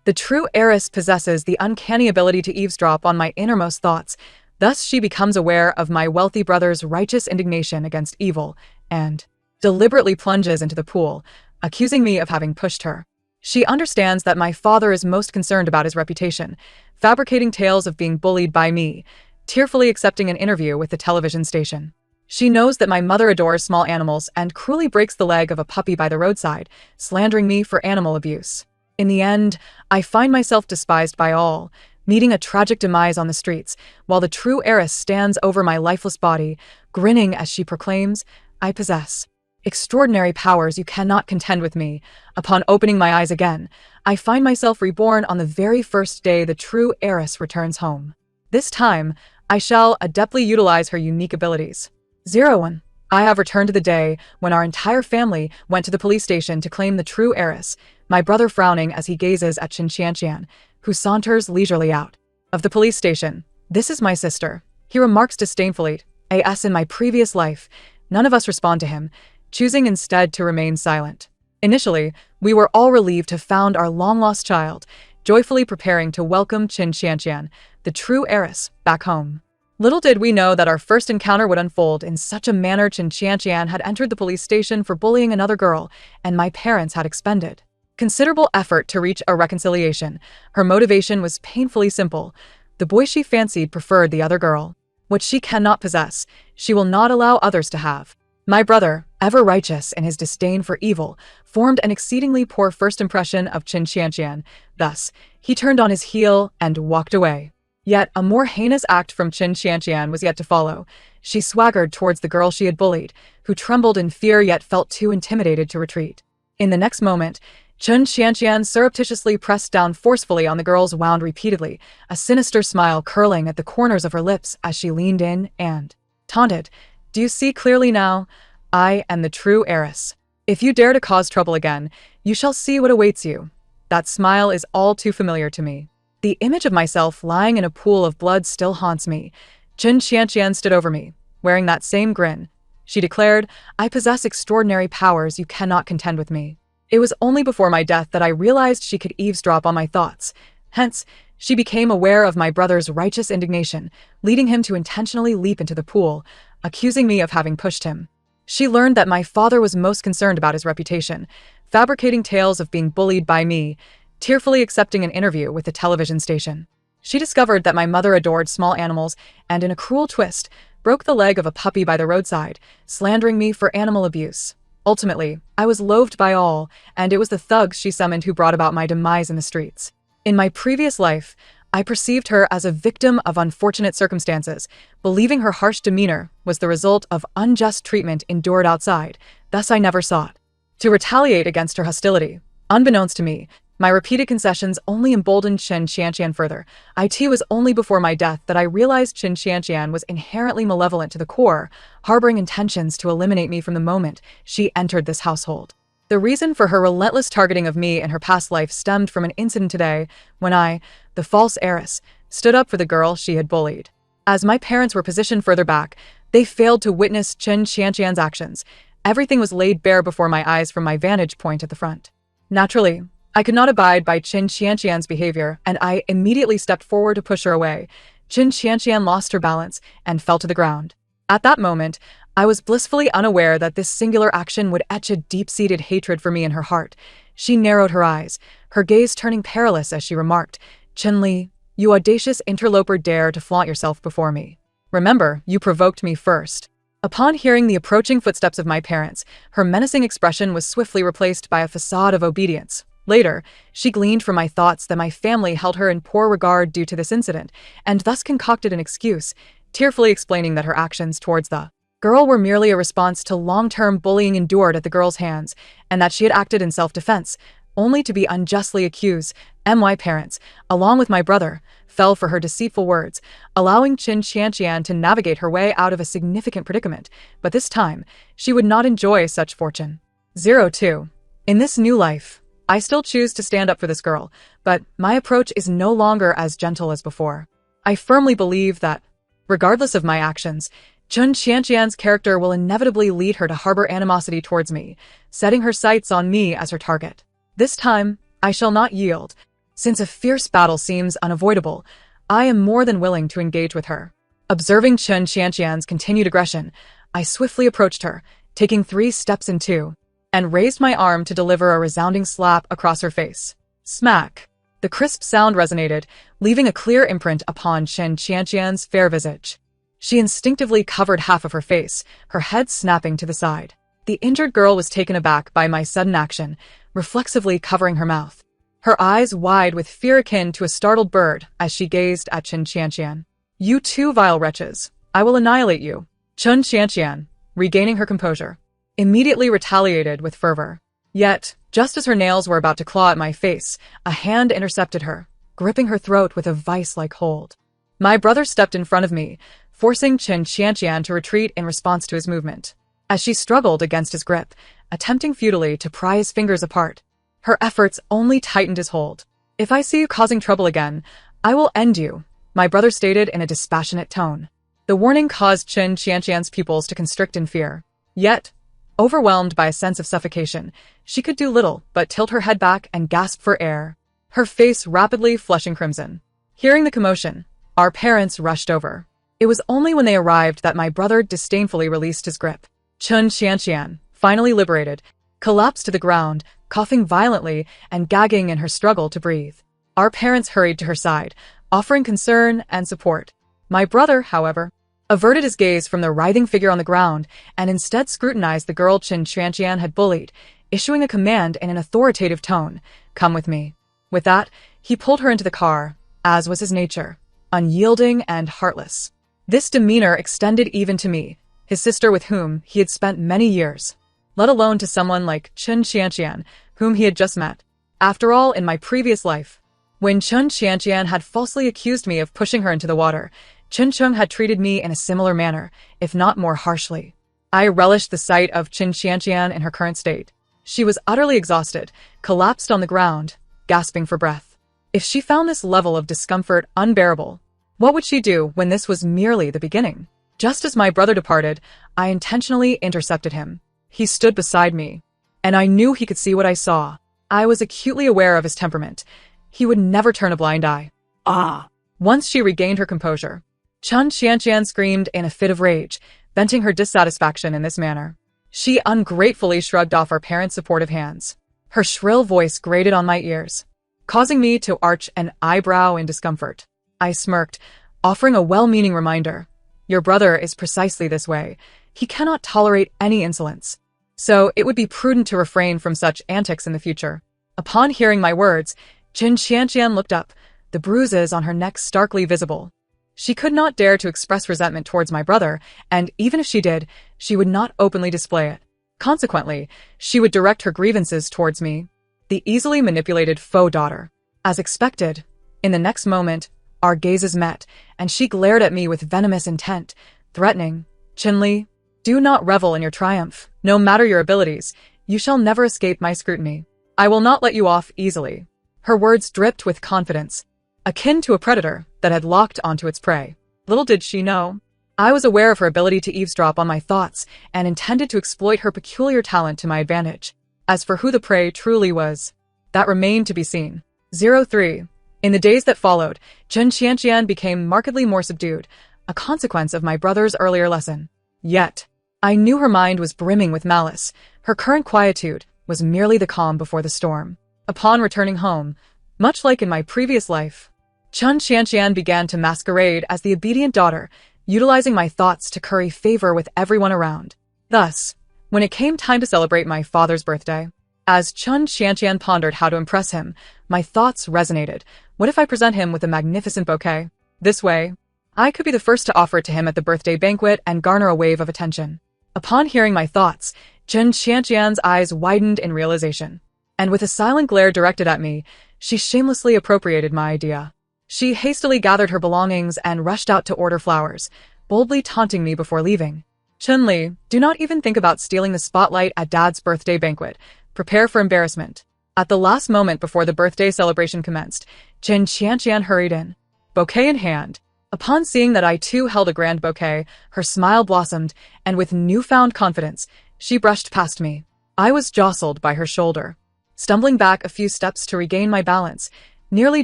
The true heiress possesses the uncanny ability to eavesdrop on my innermost thoughts. Thus she becomes aware of my wealthy brother's righteous indignation against evil and deliberately plunges into the pool, accusing me of having pushed her. She understands that my father is most concerned about his reputation, fabricating tales of being bullied by me, tearfully accepting an interview with the television station. She knows that my mother adores small animals and cruelly breaks the leg of a puppy by the roadside, slandering me for animal abuse. In the end, I find myself despised by all, meeting a tragic demise on the streets, while the true heiress stands over my lifeless body, grinning as she proclaims, "I possess extraordinary powers you cannot contend with me." Upon opening my eyes again, I find myself reborn on the very first day the true heiress returns home. This time, I shall adeptly utilize her unique abilities. 01. I have returned to the day when our entire family went to the police station to claim the true heiress, my brother frowning as he gazes at Qian, who saunters leisurely out of the police station. "This is my sister," he remarks disdainfully. "As in my previous life." None of us respond to him, choosing instead to remain silent. Initially, we were all relieved to found our long-lost child, joyfully preparing to welcome Qian, the true heiress, back home. Little did we know that our first encounter would unfold in such a manner. Qian had entered the police station for bullying another girl, and my parents had expended considerable effort to reach a reconciliation. Her motivation was painfully simple. The boy she fancied preferred the other girl. What she cannot possess, she will not allow others to have. My brother, ever righteous in his disdain for evil, formed an exceedingly poor first impression of Qian. Thus, he turned on his heel and walked away. Yet a more heinous act from Qian was yet to follow. She swaggered towards the girl she had bullied, who trembled in fear yet felt too intimidated to retreat. In the next moment, Qian surreptitiously pressed down forcefully on the girl's wound repeatedly, a sinister smile curling at the corners of her lips as she leaned in and taunted, "Do you see clearly now? I am the true heiress. If you dare to cause trouble again, you shall see what awaits you." That smile is all too familiar to me. The image of myself lying in a pool of blood still haunts me. Qian stood over me, wearing that same grin. She declared, "I possess extraordinary powers you cannot contend with me." It was only before my death that I realized she could eavesdrop on my thoughts. Hence, she became aware of my brother's righteous indignation, leading him to intentionally leap into the pool, accusing me of having pushed him. She learned that my father was most concerned about his reputation, fabricating tales of being bullied by me, tearfully accepting an interview with the television station. She discovered that my mother adored small animals and, in a cruel twist, broke the leg of a puppy by the roadside, slandering me for animal abuse. Ultimately, I was loathed by all, and it was the thugs she summoned who brought about my demise in the streets. In my previous life, I perceived her as a victim of unfortunate circumstances, believing her harsh demeanor was the result of unjust treatment endured outside. Thus I never sought to retaliate against her hostility. Unbeknownst to me, my repeated concessions only emboldened Qian further. It was only before my death that I realized Qian was inherently malevolent to the core, harboring intentions to eliminate me from the moment she entered this household. The reason for her relentless targeting of me in her past life stemmed from an incident today when I, the false heiress, stood up for the girl she had bullied. As my parents were positioned further back, they failed to witness Qian's actions. Everything was laid bare before my eyes from my vantage point at the front. Naturally, I could not abide by Qian's behavior, and I immediately stepped forward to push her away. Qian lost her balance and fell to the ground. At that moment, I was blissfully unaware that this singular action would etch a deep-seated hatred for me in her heart. She narrowed her eyes, her gaze turning perilous as she remarked, "Qinli, you audacious interloper dare to flaunt yourself before me. Remember, you provoked me first." Upon hearing the approaching footsteps of my parents, her menacing expression was swiftly replaced by a facade of obedience. Later, she gleaned from my thoughts that my family held her in poor regard due to this incident, and thus concocted an excuse, tearfully explaining that her actions towards the girl were merely a response to long-term bullying endured at the girl's hands, and that she had acted in self-defense, only to be unjustly accused. My parents, along with my brother, fell for her deceitful words, allowing Qian to navigate her way out of a significant predicament, but this time, she would not enjoy such fortune. 02. In this new life, I still choose to stand up for this girl, but my approach is no longer as gentle as before. I firmly believe that, regardless of my actions, Qian's character will inevitably lead her to harbor animosity towards me, setting her sights on me as her target. This time, I shall not yield. Since a fierce battle seems unavoidable, I am more than willing to engage with her. Observing Chen Qianqian's continued aggression, I swiftly approached her, taking 3 steps in 2, and raised my arm to deliver a resounding slap across her face. Smack! The crisp sound resonated, leaving a clear imprint upon Chen Qianqian's fair visage. She instinctively covered half of her face, her head snapping to the side. The injured girl was taken aback by my sudden action, reflexively covering her mouth, her eyes wide with fear akin to a startled bird as she gazed at Chen Qianqian. "You too, vile wretches. I will annihilate you." Chen Qianqian, regaining her composure, immediately retaliated with fervor. Yet, just as her nails were about to claw at my face, a hand intercepted her, gripping her throat with a vice-like hold. My brother stepped in front of me, forcing Chen Qianqian to retreat in response to his movement. As she struggled against his grip, attempting futilely to pry his fingers apart, her efforts only tightened his hold. "If I see you causing trouble again, I will end you," my brother stated in a dispassionate tone. The warning caused Chen Qianqian's pupils to constrict in fear. Yet, overwhelmed by a sense of suffocation, she could do little but tilt her head back and gasp for air, her face rapidly flushing crimson. Hearing the commotion, our parents rushed over. It was only when they arrived that my brother disdainfully released his grip. Chen Qianqian, finally liberated, collapsed to the ground, coughing violently and gagging in her struggle to breathe. Our parents hurried to her side, offering concern and support. My brother, however, averted his gaze from the writhing figure on the ground and instead scrutinized the girl Chen Qianqian had bullied, issuing a command in an authoritative tone, "Come with me." With that, he pulled her into the car, as was his nature, unyielding and heartless. This demeanor extended even to me, his sister with whom he had spent many years, let alone to someone like Chen Qianqian, whom he had just met. After all, in my previous life, when Chen Qianqian had falsely accused me of pushing her into the water, Chen Cheng had treated me in a similar manner, if not more harshly. I relished the sight of Chen Qianqian in her current state. She was utterly exhausted, collapsed on the ground, gasping for breath. If she found this level of discomfort unbearable, what would she do when this was merely the beginning? Just as my brother departed, I intentionally intercepted him. He stood beside me, and I knew he could see what I saw. I was acutely aware of his temperament. He would never turn a blind eye. "Ah!" Once she regained her composure, Chen Qianqian screamed in a fit of rage, venting her dissatisfaction in this manner. She ungratefully shrugged off our parents' supportive hands. Her shrill voice grated on my ears, causing me to arch an eyebrow in discomfort. I smirked, offering a well-meaning reminder. "Your brother is precisely this way. He cannot tolerate any insolence. So it would be prudent to refrain from such antics in the future." Upon hearing my words, Chen Qianqian looked up, the bruises on her neck starkly visible. She could not dare to express resentment towards my brother, and even if she did, she would not openly display it. Consequently, she would direct her grievances towards me, the easily manipulated faux daughter. As expected, in the next moment, our gazes met, and she glared at me with venomous intent, threatening, "Chinli, do not revel in your triumph. No matter your abilities, you shall never escape my scrutiny. I will not let you off easily." Her words dripped with confidence, akin to a predator that had locked onto its prey. Little did she know, I was aware of her ability to eavesdrop on my thoughts and intended to exploit her peculiar talent to my advantage. As for who the prey truly was, that remained to be seen. 03. In the days that followed, Chen Qianqian became markedly more subdued, a consequence of my brother's earlier lesson. Yet, I knew her mind was brimming with malice. Her current quietude was merely the calm before the storm. Upon returning home, much like in my previous life, Chen Qianqian began to masquerade as the obedient daughter, utilizing my thoughts to curry favor with everyone around. Thus, when it came time to celebrate my father's birthday, as Chen Qianqian pondered how to impress him, my thoughts resonated. What if I present him with a magnificent bouquet? This way, I could be the first to offer it to him at the birthday banquet and garner a wave of attention. Upon hearing my thoughts, Chen Qianqian's eyes widened in realization, and with a silent glare directed at me, she shamelessly appropriated my idea. She hastily gathered her belongings and rushed out to order flowers, boldly taunting me before leaving. "Chun-Li, do not even think about stealing the spotlight at Dad's birthday banquet. Prepare for embarrassment." At the last moment before the birthday celebration commenced, Chen Qianqian hurried in, bouquet in hand. Upon seeing that I too held a grand bouquet, her smile blossomed, and with newfound confidence, she brushed past me. I was jostled by her shoulder. Stumbling back a few steps to regain my balance, nearly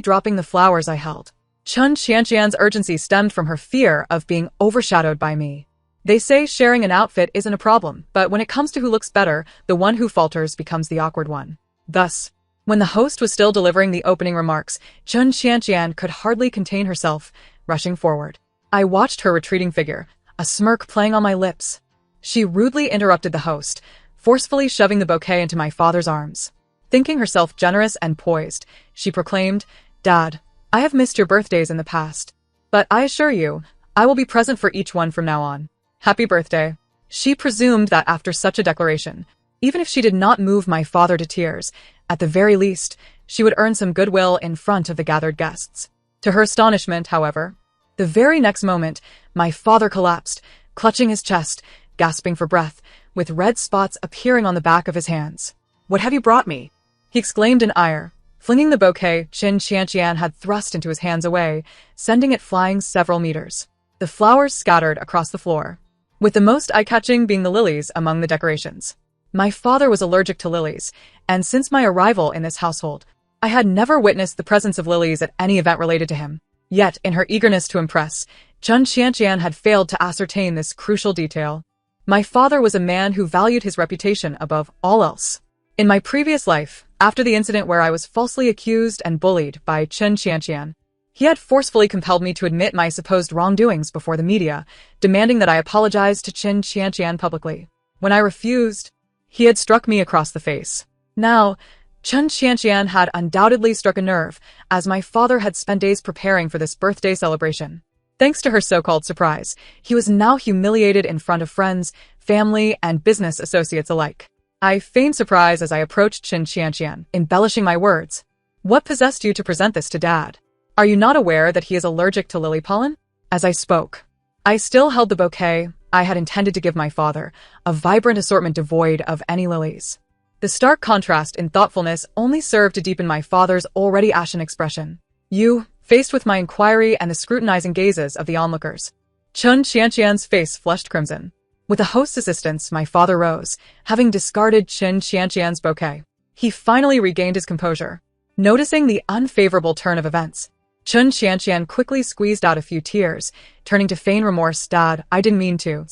dropping the flowers I held. Chun Qianqian's urgency stemmed from her fear of being overshadowed by me. They say sharing an outfit isn't a problem, but when it comes to who looks better, the one who falters becomes the awkward one. Thus, when the host was still delivering the opening remarks, Chun Qianqian could hardly contain herself, rushing forward. I watched her retreating figure, a smirk playing on my lips. She rudely interrupted the host, forcefully shoving the bouquet into my father's arms. Thinking herself generous and poised, she proclaimed, "Dad, I have missed your birthdays in the past, but I assure you, I will be present for each one from now on. Happy birthday." She presumed that after such a declaration, even if she did not move my father to tears, at the very least, she would earn some goodwill in front of the gathered guests. To her astonishment, however, the very next moment, my father collapsed, clutching his chest, gasping for breath, with red spots appearing on the back of his hands. "What have you brought me?" he exclaimed in ire, flinging the bouquet Chun Qianqian had thrust into his hands away, sending it flying several meters. The flowers scattered across the floor, with the most eye-catching being the lilies among the decorations. My father was allergic to lilies, and since my arrival in this household, I had never witnessed the presence of lilies at any event related to him. Yet, in her eagerness to impress, Chun Qianqian had failed to ascertain this crucial detail. My father was a man who valued his reputation above all else. In my previous life, after the incident where I was falsely accused and bullied by Chun Qianqian, he had forcefully compelled me to admit my supposed wrongdoings before the media, demanding that I apologize to Chun Qianqian publicly. When I refused, he had struck me across the face. Now, Chun Qianqian had undoubtedly struck a nerve, as my father had spent days preparing for this birthday celebration. Thanks to her so-called surprise, he was now humiliated in front of friends, family, and business associates alike. I feigned surprise as I approached Chun Qianqian, embellishing my words. "What possessed you to present this to Dad? Are you not aware that he is allergic to lily pollen?" As I spoke, I still held the bouquet I had intended to give my father, a vibrant assortment devoid of any lilies. The stark contrast in thoughtfulness only served to deepen my father's already ashen expression. "You," faced with my inquiry and the scrutinizing gazes of the onlookers. Chun Qianqian's face flushed crimson. With the host's assistance, my father rose, having discarded Chun Qianqian's bouquet. He finally regained his composure. Noticing the unfavorable turn of events, Chun Qianqian quickly squeezed out a few tears, turning to feign remorse. "Dad, I didn't mean to."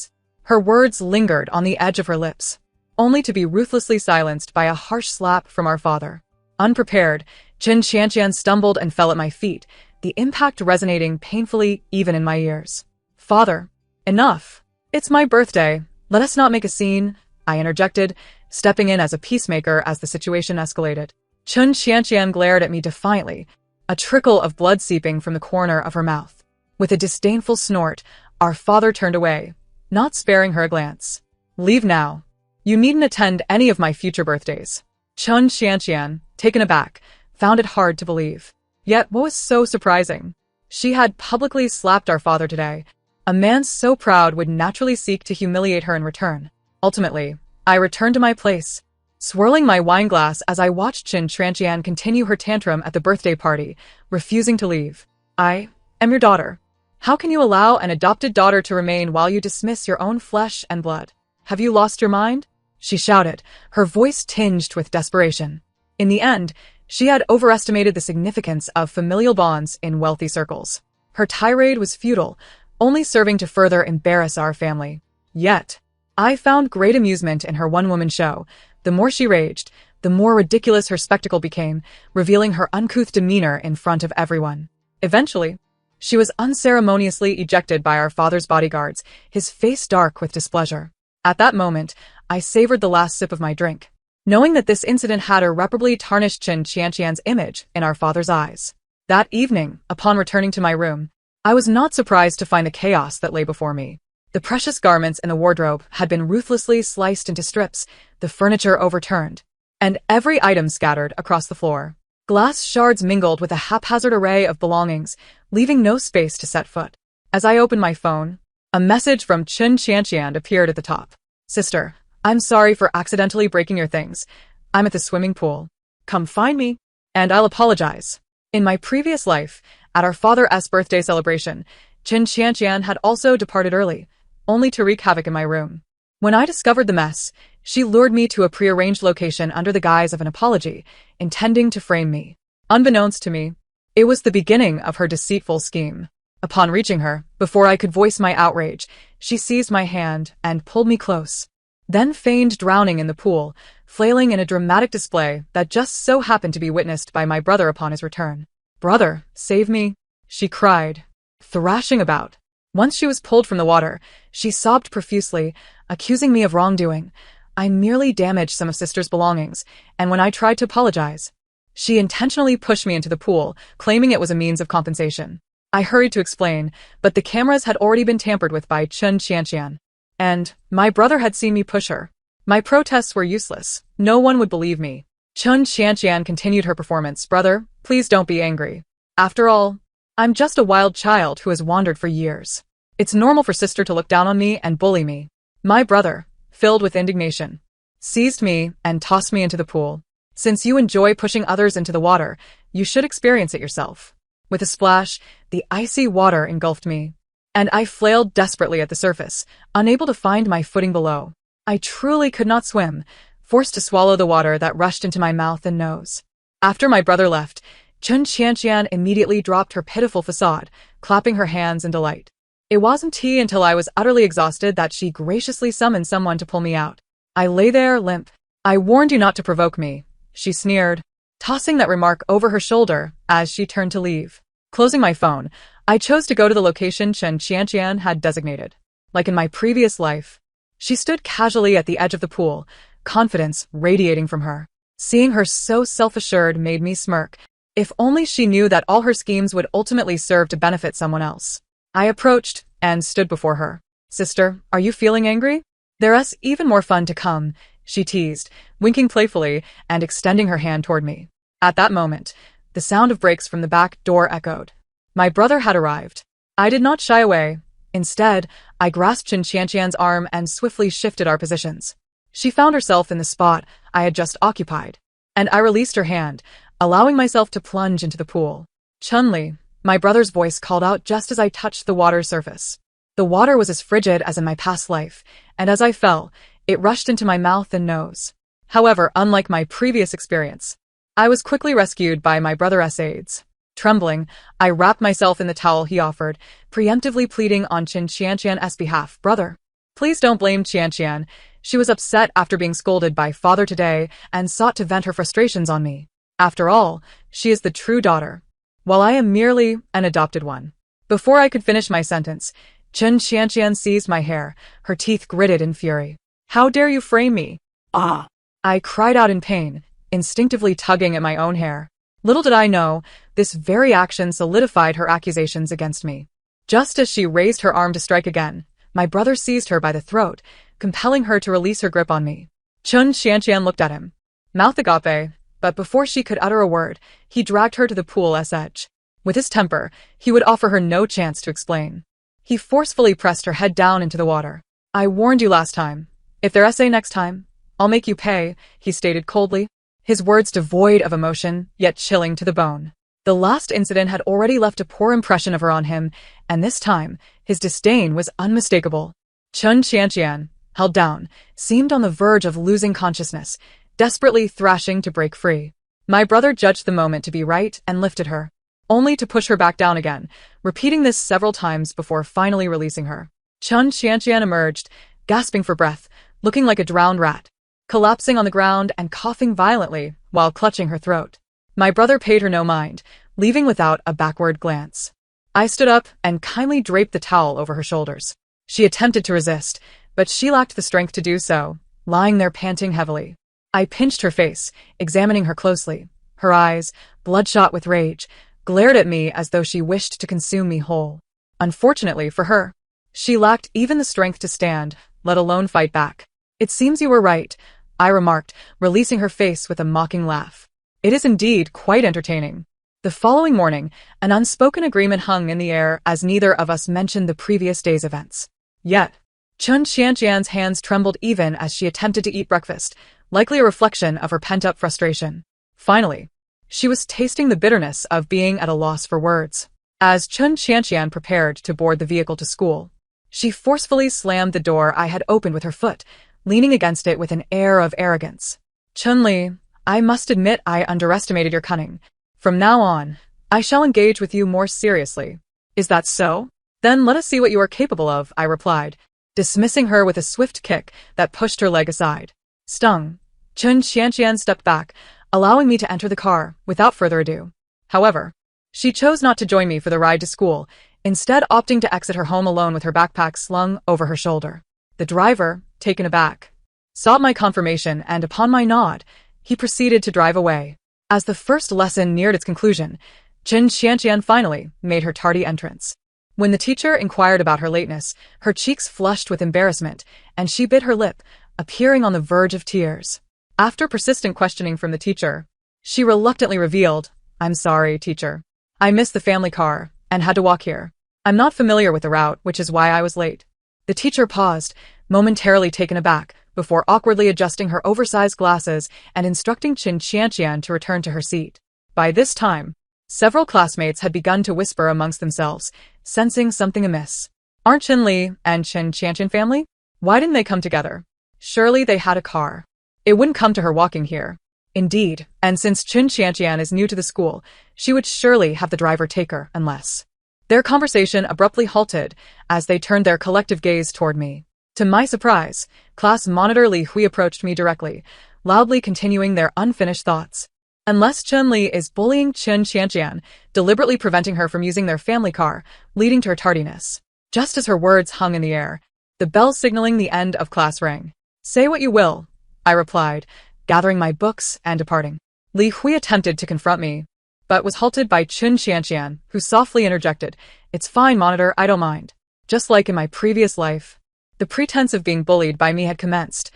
Her words lingered on the edge of her lips, only to be ruthlessly silenced by a harsh slap from our father. Unprepared, Chun Qianqian stumbled and fell at my feet, the impact resonating painfully even in my ears. "Father, enough. It's my birthday. Let us not make a scene," I interjected, stepping in as a peacemaker as the situation escalated. Chun Qianqian glared at me defiantly, a trickle of blood seeping from the corner of her mouth. With a disdainful snort, our father turned away, not sparing her a glance. "Leave now. You needn't attend any of my future birthdays." Chun Qianqian, taken aback, found it hard to believe. Yet what was so surprising? She had publicly slapped our father today. A man so proud would naturally seek to humiliate her in return. Ultimately, I returned to my place, swirling my wine glass as I watched Chun Qianqian continue her tantrum at the birthday party, refusing to leave. "I am your daughter. How can you allow an adopted daughter to remain while you dismiss your own flesh and blood? Have you lost your mind?" she shouted, her voice tinged with desperation. In the end, she had overestimated the significance of familial bonds in wealthy circles. Her tirade was futile, only serving to further embarrass our family. Yet, I found great amusement in her one-woman show. The more she raged, the more ridiculous her spectacle became, revealing her uncouth demeanor in front of everyone. Eventually, she was unceremoniously ejected by our father's bodyguards, his face dark with displeasure. At that moment, I savored the last sip of my drink, knowing that this incident had irreparably tarnished Chun Qianqian's image in our father's eyes. That evening, upon returning to my room, I was not surprised to find the chaos that lay before me. The precious garments in the wardrobe had been ruthlessly sliced into strips, the furniture overturned, and every item scattered across the floor. Glass shards mingled with a haphazard array of belongings, leaving no space to set foot. As I opened my phone, a message from Chun Qianqian appeared at the top. "Sister, I'm sorry for accidentally breaking your things. I'm at the swimming pool. Come find me, and I'll apologize." In my previous life, at our father's birthday celebration, Chun Qianqian had also departed early, only to wreak havoc in my room. When I discovered the mess, she lured me to a prearranged location under the guise of an apology, intending to frame me. Unbeknownst to me, It was the beginning of her deceitful scheme. Upon reaching her, before I could voice my outrage, she seized my hand and pulled me close. Then feigned drowning in the pool, flailing in a dramatic display that just so happened to be witnessed by my brother upon his return. "Brother, save me," she cried, thrashing about. Once she was pulled from the water, she sobbed profusely, accusing me of wrongdoing. I merely damaged some of sister's belongings, and when I tried to apologize, she intentionally pushed me into the pool, claiming it was a means of compensation. I hurried to explain, but the cameras had already been tampered with by Chun Qianqian, and my brother had seen me push her. My protests were useless. No one would believe me. Chun Qianqian continued her performance. "Brother, please don't be angry. After all, I'm just a wild child who has wandered for years. It's normal for sister to look down on me and bully me." My brother, filled with indignation, seized me and tossed me into the pool. "Since you enjoy pushing others into the water, you should experience it yourself." With a splash, the icy water engulfed me, and I flailed desperately at the surface, unable to find my footing below. I truly could not swim, forced to swallow the water that rushed into my mouth and nose. After my brother left, Chun Qianqian immediately dropped her pitiful facade, clapping her hands in delight. It wasn't until I was utterly exhausted that she graciously summoned someone to pull me out. I lay there limp. "I warned you not to provoke me," she sneered, tossing that remark over her shoulder as she turned to leave. Closing my phone, I chose to go to the location Chun Qianqian had designated. Like in my previous life, she stood casually at the edge of the pool, confidence radiating from her. Seeing her so self-assured made me smirk. If only she knew that all her schemes would ultimately serve to benefit someone else. I approached and stood before her. "Sister, are you feeling angry? There's even more fun to come," she teased, winking playfully and extending her hand toward me. At that moment, the sound of brakes from the back door echoed. My brother had arrived. I did not shy away. Instead, I grasped Chun Qianqian's arm and swiftly shifted our positions. She found herself in the spot I had just occupied, and I released her hand, allowing myself to plunge into the pool. "Chun-Li," my brother's voice called out just as I touched the water's surface. The water was as frigid as in my past life, and as I fell, it rushed into my mouth and nose. However, unlike my previous experience, I was quickly rescued by my brother's aides. Trembling, I wrapped myself in the towel he offered, preemptively pleading on Chun Qianqian's behalf. "Brother, please don't blame Qianqian. She was upset after being scolded by father today and sought to vent her frustrations on me. After all, she is the true daughter, while I am merely an adopted one." Before I could finish my sentence, Chun Qianqian seized my hair, her teeth gritted in fury. "How dare you frame me?" "Ah!" I cried out in pain, instinctively tugging at my own hair. Little did I know, this very action solidified her accusations against me. Just as she raised her arm to strike again, my brother seized her by the throat, compelling her to release her grip on me. Chun Qianqian looked at him, mouth agape, but before she could utter a word, he dragged her to the pool's edge. With his temper, he would offer her no chance to explain. He forcefully pressed her head down into the water. "I warned you last time. If there's a next time, I'll make you pay," he stated coldly, his words devoid of emotion, yet chilling to the bone. The last incident had already left a poor impression of her on him, and this time, his disdain was unmistakable. Chun Qianqian, held down, seemed on the verge of losing consciousness, desperately thrashing to break free. My brother judged the moment to be right and lifted her, only to push her back down again, repeating this several times before finally releasing her. Chun Qianqian emerged, gasping for breath, looking like a drowned rat, collapsing on the ground and coughing violently while clutching her throat. My brother paid her no mind, leaving without a backward glance. I stood up and kindly draped the towel over her shoulders. She attempted to resist, but she lacked the strength to do so, lying there panting heavily. I pinched her face, examining her closely. Her eyes, bloodshot with rage, glared at me as though she wished to consume me whole. Unfortunately for her, she lacked even the strength to stand, let alone fight back. "It seems you were right," I remarked, releasing her face with a mocking laugh. "It is indeed quite entertaining." The following morning, an unspoken agreement hung in the air as neither of us mentioned the previous day's events. Yet, Chun Qianqian's hands trembled even as she attempted to eat breakfast, likely a reflection of her pent-up frustration. Finally, she was tasting the bitterness of being at a loss for words. As Chun Qianqian prepared to board the vehicle to school, she forcefully slammed the door I had opened with her foot, leaning against it with an air of arrogance. "Chun-Li, I must admit I underestimated your cunning. From now on, I shall engage with you more seriously. Is that so? Then let us see what you are capable of, I replied, dismissing her with a swift kick that pushed her leg aside. Stung, Chen Xianxian stepped back, allowing me to enter the car without further ado. However, she chose not to join me for the ride to school, instead opting to exit her home alone with her backpack slung over her shoulder. The driver, taken aback, sought my confirmation, and upon my nod, he proceeded to drive away. As the first lesson neared its conclusion, Chen Xianxian finally made her tardy entrance. When the teacher inquired about her lateness, her cheeks flushed with embarrassment, and she bit her lip, appearing on the verge of tears. After persistent questioning from the teacher, she reluctantly revealed, "I'm sorry, teacher. I missed the family car and had to walk here. I'm not familiar with the route, which is why I was late." The teacher paused, momentarily taken aback, before awkwardly adjusting her oversized glasses and instructing Chen Xianxian to return to her seat. By this time, several classmates had begun to whisper amongst themselves, sensing something amiss. Aren't Chen Li and Chen Xianxian family? Why didn't they come together? Surely they had a car. It wouldn't come to her walking here. Indeed, and since Chen Xianxian is new to the school, she would surely have the driver take her, unless... Their conversation abruptly halted as they turned their collective gaze toward me. To my surprise, class monitor Li Hui approached me directly, loudly continuing their unfinished thoughts. Unless Chen Li is bullying Chen Xianxian, deliberately preventing her from using their family car, leading to her tardiness. Just as her words hung in the air, the bell signaling the end of class rang. "Say what you will," I replied, gathering my books and departing. Li Hui attempted to confront me, but was halted by Chen Xianxian, who softly interjected, "It's fine, monitor, I don't mind." Just like in my previous life, the pretense of being bullied by me had commenced.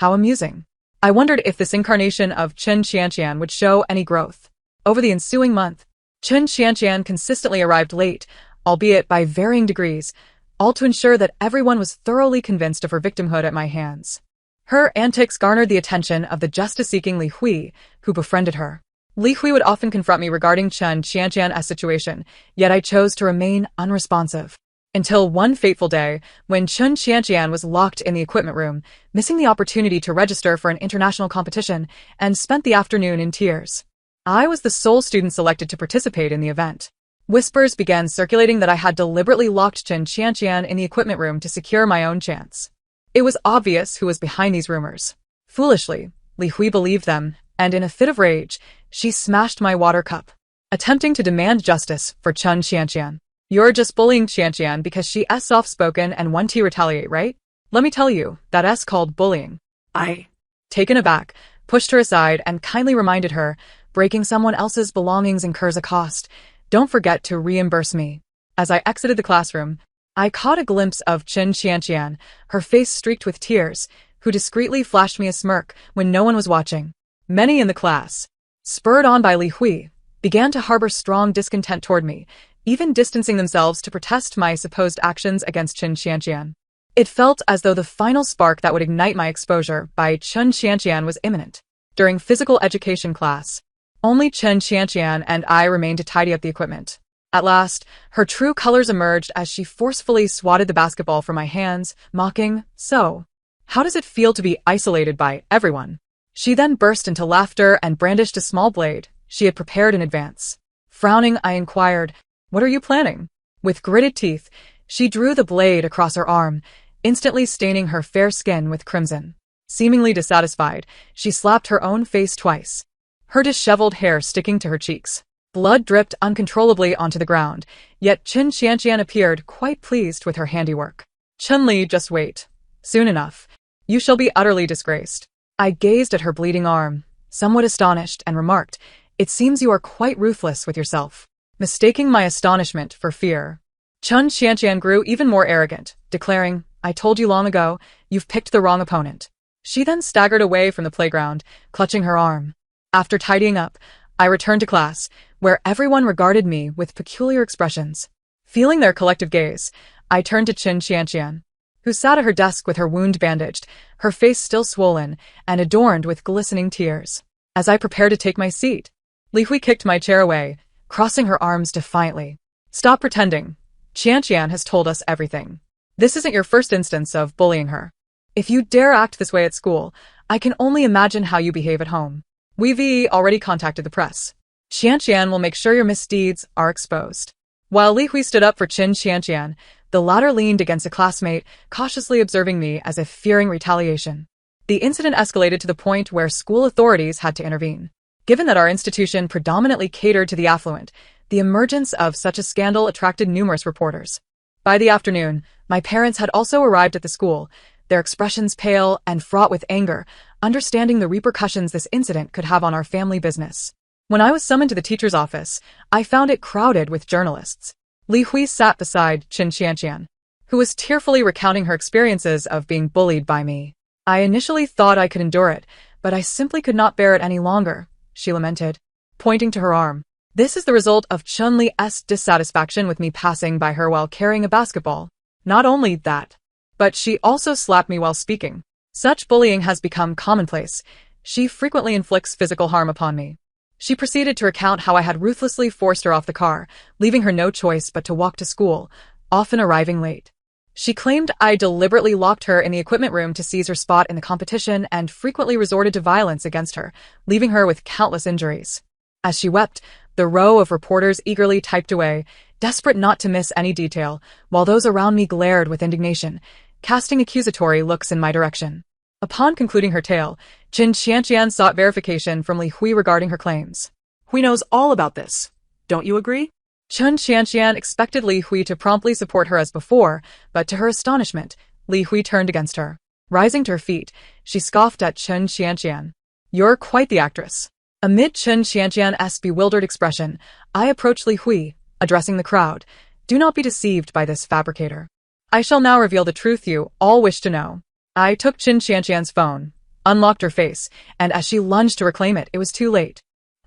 How amusing. I wondered if this incarnation of Chen Xianxian would show any growth. Over the ensuing month, Chen Xianxian consistently arrived late, albeit by varying degrees, all to ensure that everyone was thoroughly convinced of her victimhood at my hands. Her antics garnered the attention of the justice-seeking Li Hui, who befriended her. Li Hui would often confront me regarding Chen Xianxian's situation, yet I chose to remain unresponsive. Until one fateful day, when Chen Xianxian was locked in the equipment room, missing the opportunity to register for an international competition, and spent the afternoon in tears. I was the sole student selected to participate in the event. Whispers began circulating that I had deliberately locked Chen Xianxian in the equipment room to secure my own chance. It was obvious who was behind these rumors. Foolishly, Li Hui believed them, and in a fit of rage, she smashed my water cup, attempting to demand justice for Chen Xianxian. "You're just bullying Xianxian because she's soft-spoken and want to retaliate, right? Let me tell you, that's called bullying." I, taken aback, pushed her aside and kindly reminded her, "Breaking someone else's belongings incurs a cost. Don't forget to reimburse me." As I exited the classroom, I caught a glimpse of Chen Xianxian, her face streaked with tears, who discreetly flashed me a smirk when no one was watching. Many in the class, spurred on by Li Hui, began to harbor strong discontent toward me, even distancing themselves to protest my supposed actions against Chen Xianxian. It felt as though the final spark that would ignite my exposure by Chen Xianxian was imminent. During physical education class, only Chen Xianxian and I remained to tidy up the equipment. At last, her true colors emerged as she forcefully swatted the basketball from my hands, mocking, "So, how does it feel to be isolated by everyone?" She then burst into laughter and brandished a small blade she had prepared in advance. Frowning, I inquired, "What are you planning?" With gritted teeth, she drew the blade across her arm, instantly staining her fair skin with crimson. Seemingly dissatisfied, she slapped her own face twice, her disheveled hair sticking to her cheeks. Blood dripped uncontrollably onto the ground, yet Chen Xianxian appeared quite pleased with her handiwork. "Chen Li, just wait. Soon enough, you shall be utterly disgraced." I gazed at her bleeding arm, somewhat astonished, and remarked, "It seems you are quite ruthless with yourself." Mistaking my astonishment for fear, Chen Xianxian grew even more arrogant, declaring, "I told you long ago, you've picked the wrong opponent." She then staggered away from the playground, clutching her arm. After tidying up, I returned to class, where everyone regarded me with peculiar expressions. Feeling their collective gaze, I turned to Chen Xianxian, who sat at her desk with her wound bandaged, her face still swollen and adorned with glistening tears. As I prepared to take my seat, Li Hui kicked my chair away, crossing her arms defiantly. "Stop pretending. Xianxian has told us everything. This isn't your first instance of bullying her. If you dare act this way at school, I can only imagine how you behave at home. We've already contacted the press." Qianqian will make sure your misdeeds are exposed. While Li Hui stood up for Qianqian, the latter leaned against a classmate, cautiously observing me as if fearing retaliation. The incident escalated to the point where school authorities had to intervene. Given that our institution predominantly catered to the affluent, the emergence of such a scandal attracted numerous reporters. By the afternoon, my parents had also arrived at the school, their expressions pale and fraught with anger, understanding the repercussions this incident could have on our family business. When I was summoned to the teacher's office, I found it crowded with journalists. Li Hui sat beside Qianqian, who was tearfully recounting her experiences of being bullied by me. I initially thought I could endure it, but I simply could not bear it any longer, she lamented, pointing to her arm. This is the result of Chun-Li's dissatisfaction with me passing by her while carrying a basketball. Not only that, but she also slapped me while speaking. Such bullying has become commonplace. She frequently inflicts physical harm upon me. She proceeded to recount how I had ruthlessly forced her off the car, leaving her no choice but to walk to school, often arriving late. She claimed I deliberately locked her in the equipment room to seize her spot in the competition and frequently resorted to violence against her, leaving her with countless injuries. As she wept, the row of reporters eagerly typed away, desperate not to miss any detail, while those around me glared with indignation, casting accusatory looks in my direction. Upon concluding her tale, Qianqian sought verification from Li Hui regarding her claims. Hui knows all about this. Don't you agree? Qianqian expected Li Hui to promptly support her as before, but to her astonishment, Li Hui turned against her. Rising to her feet, she scoffed at Qianqian. You're quite the actress. Amid Qianqian's bewildered expression, I approached Li Hui, addressing the crowd. Do not be deceived by this fabricator. I shall now reveal the truth you all wish to know. I took Qianqian's phone, unlocked her face, and as she lunged to reclaim it, it was too late.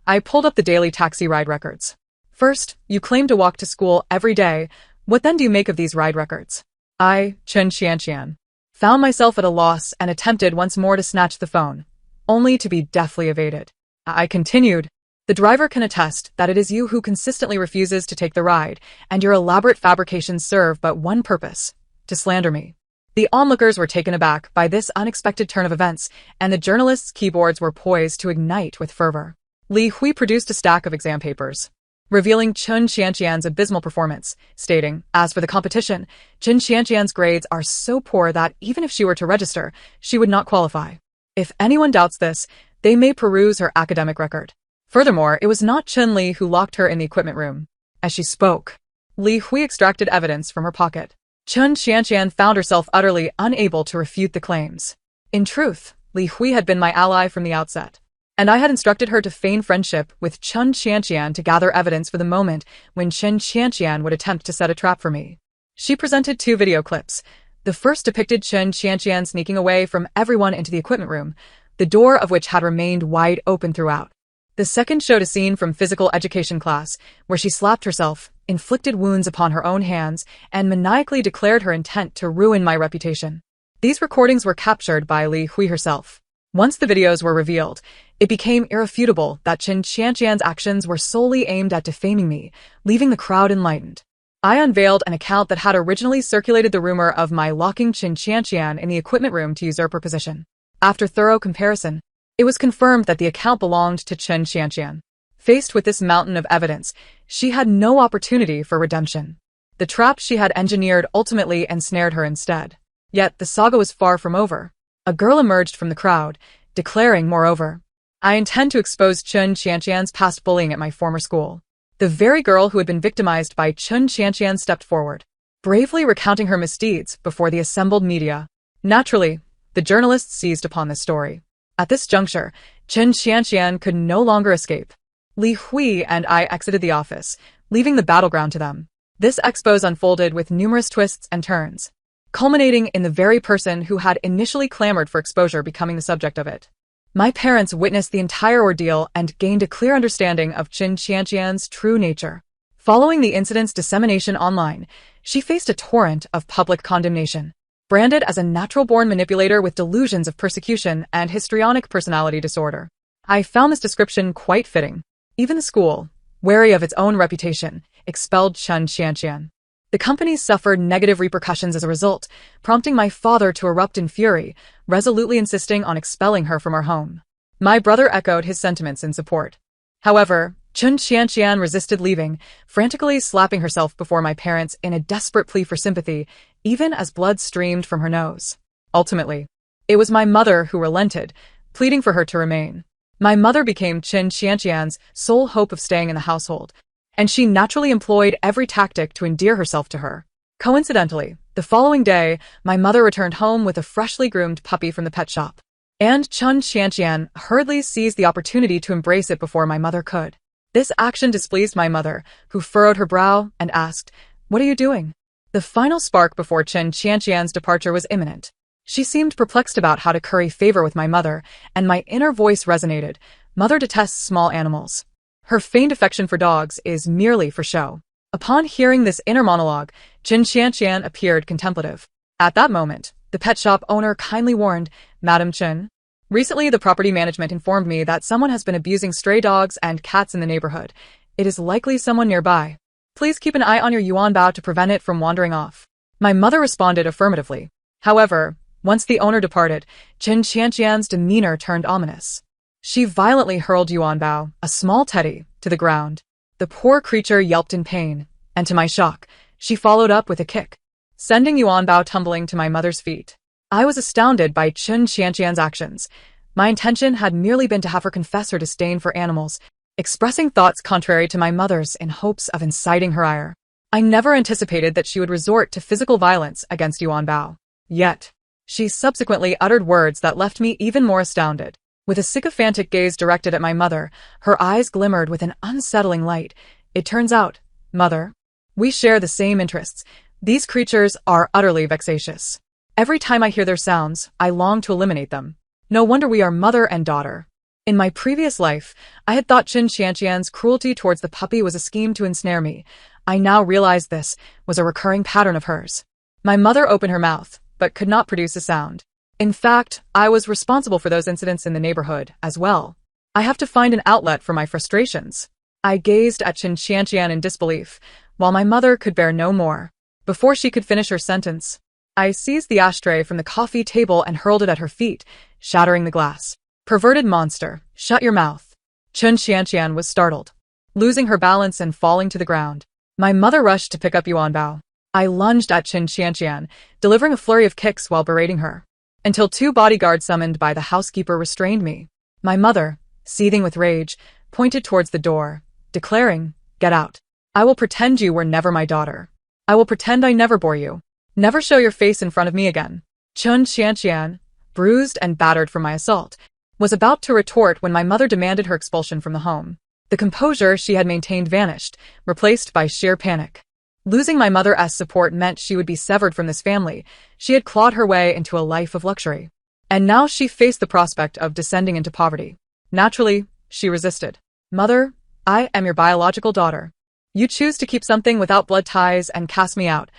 I pulled up the daily taxi ride records. First, you claim to walk to school every day. What then do you make of these ride records? I, Qianqian, found myself at a loss and attempted once more to snatch the phone, only to be deftly evaded. I continued. The driver can attest that it is you who consistently refuses to take the ride, and your elaborate fabrications serve but one purpose, to slander me. The onlookers were taken aback by this unexpected turn of events, and the journalists' keyboards were poised to ignite with fervor. Li Hui produced a stack of exam papers, revealing Qianqian's abysmal performance, stating, as for the competition, Qianqian's grades are so poor that even if she were to register, she would not qualify. If anyone doubts this, they may peruse her academic record. Furthermore, it was not Chun-Li who locked her in the equipment room. As she spoke, Li Hui extracted evidence from her pocket. Qianqian found herself utterly unable to refute the claims. In truth, Li Hui had been my ally from the outset, and I had instructed her to feign friendship with Qianqian to gather evidence for the moment when Qianqian would attempt to set a trap for me. She presented 2 video clips. The first depicted Qianqian sneaking away from everyone into the equipment room, the door of which had remained wide open throughout. The second showed a scene from physical education class, where she slapped herself, inflicted wounds upon her own hands, and maniacally declared her intent to ruin my reputation. These recordings were captured by Li Hui herself. Once the videos were revealed, it became irrefutable that Qianqian's actions were solely aimed at defaming me, leaving the crowd enlightened. I unveiled an account that had originally circulated the rumor of my locking Qianqian in the equipment room to usurp her position. After thorough comparison, it was confirmed that the account belonged to Qianqian. Faced with this mountain of evidence, she had no opportunity for redemption. The trap she had engineered ultimately ensnared her instead. Yet the saga was far from over. A girl emerged from the crowd, declaring, moreover, I intend to expose Qianqian's past bullying at my former school. The very girl who had been victimized by Qianqian stepped forward, bravely recounting her misdeeds before the assembled media. Naturally, the journalists seized upon this story. At this juncture, Qianqian could no longer escape. Li Hui and I exited the office, leaving the battleground to them. This expose unfolded with numerous twists and turns, culminating in the very person who had initially clamored for exposure becoming the subject of it. My parents witnessed the entire ordeal and gained a clear understanding of Qianqian's true nature. Following the incident's dissemination online, she faced a torrent of public condemnation. Branded as a natural-born manipulator with delusions of persecution and histrionic personality disorder. I found this description quite fitting. Even the school, wary of its own reputation, expelled Qianqian. The company suffered negative repercussions as a result, prompting my father to erupt in fury, resolutely insisting on expelling her from our home. My brother echoed his sentiments in support. However, Chun Xianxian resisted leaving, frantically slapping herself before my parents in a desperate plea for sympathy, even as blood streamed from her nose. Ultimately, it was my mother who relented, pleading for her to remain. My mother became Chun Xianxian's sole hope of staying in the household, and she naturally employed every tactic to endear herself to her. Coincidentally, the following day, my mother returned home with a freshly groomed puppy from the pet shop. And Chun Xianxian hurriedly seized the opportunity to embrace it before my mother could. This action displeased my mother, who furrowed her brow and asked, "What are you doing?" The final spark before Chun Xianxian's departure was imminent. She seemed perplexed about how to curry favor with my mother, and my inner voice resonated. Mother detests small animals. Her feigned affection for dogs is merely for show. Upon hearing this inner monologue, Chun Xianxian appeared contemplative. At that moment, the pet shop owner kindly warned, "Madam Chun, recently the property management informed me that someone has been abusing stray dogs and cats in the neighborhood. It is likely someone nearby. Please keep an eye on your yuan bao to prevent it from wandering off." My mother responded affirmatively. However, once the owner departed, Chun Xianxian's demeanor turned ominous. She violently hurled Yuan Bao, a small teddy, to the ground. The poor creature yelped in pain, and to my shock, she followed up with a kick, sending Yuan Bao tumbling to my mother's feet. I was astounded by Chun Xianxian's actions. My intention had merely been to have her confess her disdain for animals, expressing thoughts contrary to my mother's in hopes of inciting her ire. I never anticipated that she would resort to physical violence against Yuan Bao. Yet, she subsequently uttered words that left me even more astounded. With a sycophantic gaze directed at my mother, her eyes glimmered with an unsettling light. "It turns out, mother, we share the same interests. These creatures are utterly vexatious. Every time I hear their sounds, I long to eliminate them. No wonder we are mother and daughter." In my previous life, I had thought Chun Xianxian's cruelty towards the puppy was a scheme to ensnare me. I now realized this was a recurring pattern of hers. My mother opened her mouth, but could not produce a sound. In fact, I was responsible for those incidents in the neighborhood as well. I have to find an outlet for my frustrations. I gazed at Chun Xianxian in disbelief, while my mother could bear no more. Before she could finish her sentence, I seized the ashtray from the coffee table and hurled it at her feet, shattering the glass. "Perverted monster, shut your mouth." Chun Xianxian was startled, losing her balance and falling to the ground. My mother rushed to pick up Yuan Bao. I lunged at Chun Xianxian, delivering a flurry of kicks while berating her, until 2 bodyguards summoned by the housekeeper restrained me. My mother, seething with rage, pointed towards the door, declaring, "Get out. I will pretend you were never my daughter. I will pretend I never bore you. Never show your face in front of me again." Chun Xianxian, bruised and battered from my assault, was about to retort when my mother demanded her expulsion from the home. The composure she had maintained vanished, replaced by sheer panic. Losing my mother's support meant she would be severed from this family. She had clawed her way into a life of luxury. And now she faced the prospect of descending into poverty. Naturally, she resisted. "Mother, I am your biological daughter. You choose to keep something without blood ties and cast me out.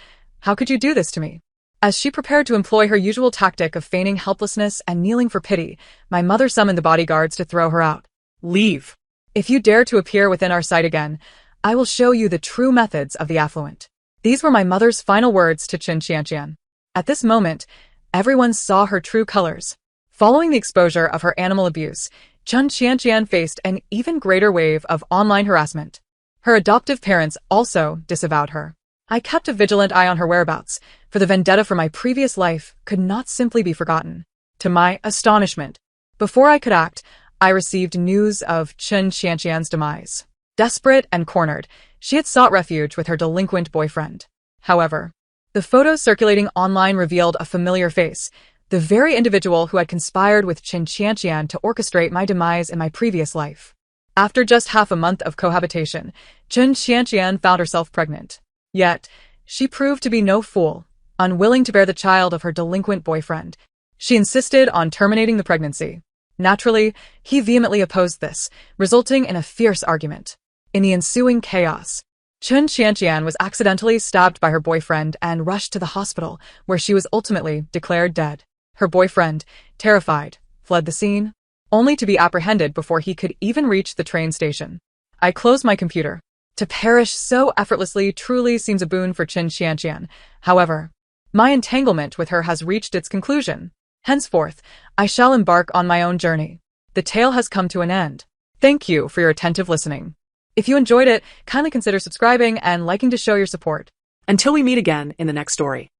How could you do this to me?" As she prepared to employ her usual tactic of feigning helplessness and kneeling for pity, my mother summoned the bodyguards to throw her out. "Leave. If you dare to appear within our sight again, I will show you the true methods of the affluent." These were my mother's final words to Chun Xianxian. At this moment, everyone saw her true colors. Following the exposure of her animal abuse, Chun Xianxian faced an even greater wave of online harassment. Her adoptive parents also disavowed her. I kept a vigilant eye on her whereabouts, for the vendetta from my previous life could not simply be forgotten. To my astonishment, before I could act, I received news of Chun Xianxian's demise. Desperate and cornered, she had sought refuge with her delinquent boyfriend. However, the photos circulating online revealed a familiar face, the very individual who had conspired with Chun Xianxian to orchestrate my demise in my previous life. After just half a month of cohabitation, Chun Xianxian found herself pregnant. Yet, she proved to be no fool. Unwilling to bear the child of her delinquent boyfriend, she insisted on terminating the pregnancy. Naturally, he vehemently opposed this, resulting in a fierce argument. In the ensuing chaos, Chun Xianxian was accidentally stabbed by her boyfriend and rushed to the hospital, where she was ultimately declared dead. Her boyfriend, terrified, fled the scene, only to be apprehended before he could even reach the train station. I closed my computer. To perish so effortlessly truly seems a boon for Chun Xianxian. However, my entanglement with her has reached its conclusion. Henceforth, I shall embark on my own journey. The tale has come to an end. Thank you for your attentive listening. If you enjoyed it, kindly consider subscribing and liking to show your support. Until we meet again in the next story.